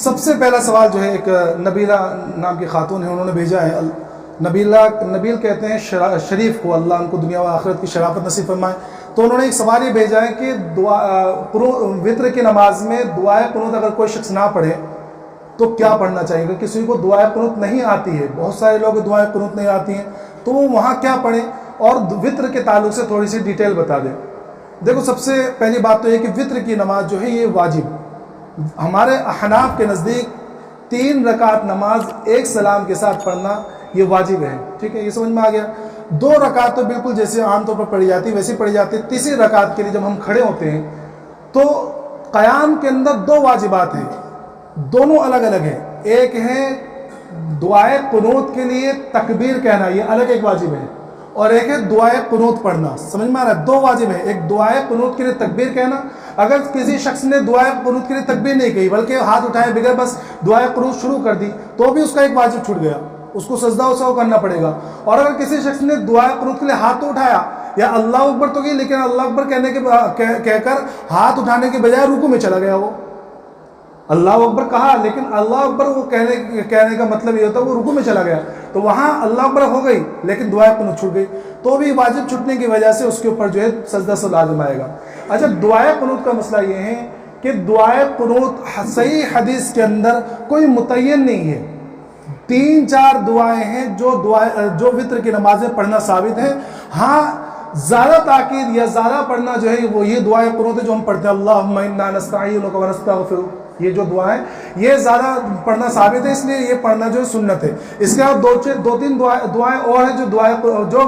سب سے پہلا سوال جو ہے ایک نبیلہ نام کی خاتون ہے، انہوں نے بھیجا ہے. نبیل کہتے ہیں شریف کو، اللہ ان کو دنیا و آخرت کی شرافت نصیب فرمائے. تو انہوں نے ایک سوال یہ بھیجا ہے کہ وطر کی نماز میں دعائے قنوت اگر کوئی شخص نہ پڑھے تو کیا پڑھنا چاہیے؟ اگر کسی کو دعائے قنوت نہیں آتی ہے، بہت سارے لوگ دعائے قنوت نہیں آتی ہیں، تو وہ وہاں کیا پڑھیں؟ اور وطر کے تعلق سے تھوڑی سی ڈیٹیل بتا دیں. دیکھو، سب سے پہلی بات تو یہ کہ وطر کی نماز جو ہے یہ واجب، ہمارے احناف کے نزدیک 3 رکعت نماز ایک سلام کے ساتھ پڑھنا یہ واجب ہے. ٹھیک ہے، یہ سمجھ میں آ گیا. 2 رکعت تو بالکل جیسے عام طور پر پڑھی جاتی ہے ویسے پڑھی جاتی ہے. تیسری رکعت کے لیے جب ہم کھڑے ہوتے ہیں تو قیام کے اندر 2 واجبات ہیں، دونوں الگ الگ ہیں. ایک ہے دعائے قنوت کے لیے تکبیر کہنا، یہ الگ ایک واجب ہے، اور ایک ہے دعائے قنوت پڑھنا. سمجھ میں آ رہا ہے؟ 2 واجب ہیں. ایک دعائے قنوت کے لیے تکبیر کہنا، اگر کسی شخص نے دعائے قنوت کے لیے تکبیر نہیں کہی بلکہ ہاتھ اٹھائے بغیر بس دعائے قنوت شروع کر دی تو بھی اس کا ایک واجب چھوٹ گیا، اس کو سجدہ و کرنا پڑے گا. اور اگر کسی شخص نے دعائے قنوت کے لیے ہاتھ تو اٹھایا یا اللہ اکبر تو کی، لیکن اللہ اکبر کہہ کر ہاتھ اٹھانے کے بجائے رکوع میں چلا گیا، وہ اللہ اکبر کہا لیکن اللہ اکبر وہ کہنے کا مطلب یہ ہوتا ہے وہ رکوع میں چلا گیا، تو وہاں اللہ اکبر ہو گئی لیکن دعائے قنوت چھوٹ گئی، تو بھی واجب چھٹنے کی وجہ سے اس کے اوپر جو ہے سجدہ سو لازم آئے گا. اچھا، دعائے قنوت کا مسئلہ یہ ہے کہ دعائے قنوت صحیح حدیث کے اندر کوئی متعین نہیں ہے. 3-4 دعائیں ہیں جو وطر کی نماز میں پڑھنا ثابت ہے. ہاں، زیادہ تاکید یا زیادہ پڑھنا جو ہے وہ یہ دعائے قنوت ہے جو ہم پڑھتے ہیں، اللہم انا نستعینک ونستغفرک، یہ جو دعائیں یہ زیادہ پڑھنا ثابت ہے، اس لیے یہ پڑھنا جو سنت ہے. اس کے بعد 2-3 دعائیں اور ہیں جو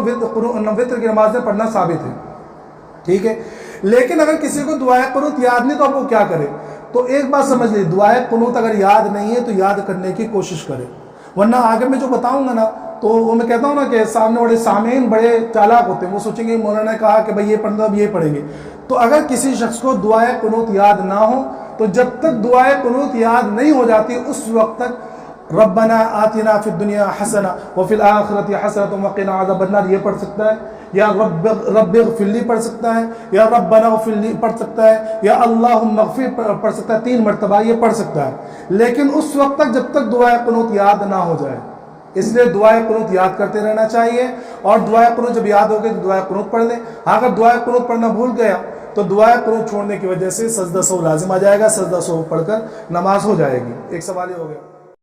وطر کی نماز میں پڑھنا ثابت ہے. ٹھیک ہے، لیکن اگر کسی کو دعائے قنوت یاد نہیں تو اب وہ کیا کرے؟ تو ایک بات سمجھ لی، دعائے قنوت اگر یاد نہیں ہے تو یاد کرنے کی کوشش کرے، ورنہ آگے میں جو بتاؤں گا نا تو وہ میں کہتا ہوں نا کہ سامنے والے سامعین بڑے چالاک ہوتے ہیں، وہ سوچیں گے مولانا نے کہا کہ بھائی یہ پڑھنا اب یہ پڑھیں گے. تو اگر کسی شخص کو دعائے قنوت یاد نہ ہو تو جب تک دعائے قنوت یاد نہیں ہو جاتی اس وقت تک ربنا آتنا فی الدنیا حسنہ وفی الآخرۃ حسنۃ وقنا عذاب النار یہ پڑھ سکتا ہے، یا رب اغفر لی پڑھ سکتا ہے، یا ربنا اغفر لی پڑھ سکتا ہے، یا اللہم اغفر پڑھ سکتا ہے. 3 مرتبہ یہ پڑھ سکتا ہے، لیکن اس وقت تک جب تک دعائے قنوت یاد نہ ہو جائے. اس لیے دعائے قنوت یاد کرتے رہنا چاہیے، اور دعائے قنوت جب یاد ہو گئی تو دعائے قنوت پڑھ لیں. اگر دعائے قنوت پڑھنا بھول گیا تو دعائے قنوت چھوڑنے کی وجہ سے سجدہ سو لازم آ جائے گا، سجدہ سو پڑھ کر نماز ہو جائے گی. ایک سوال یہ ہو گیا.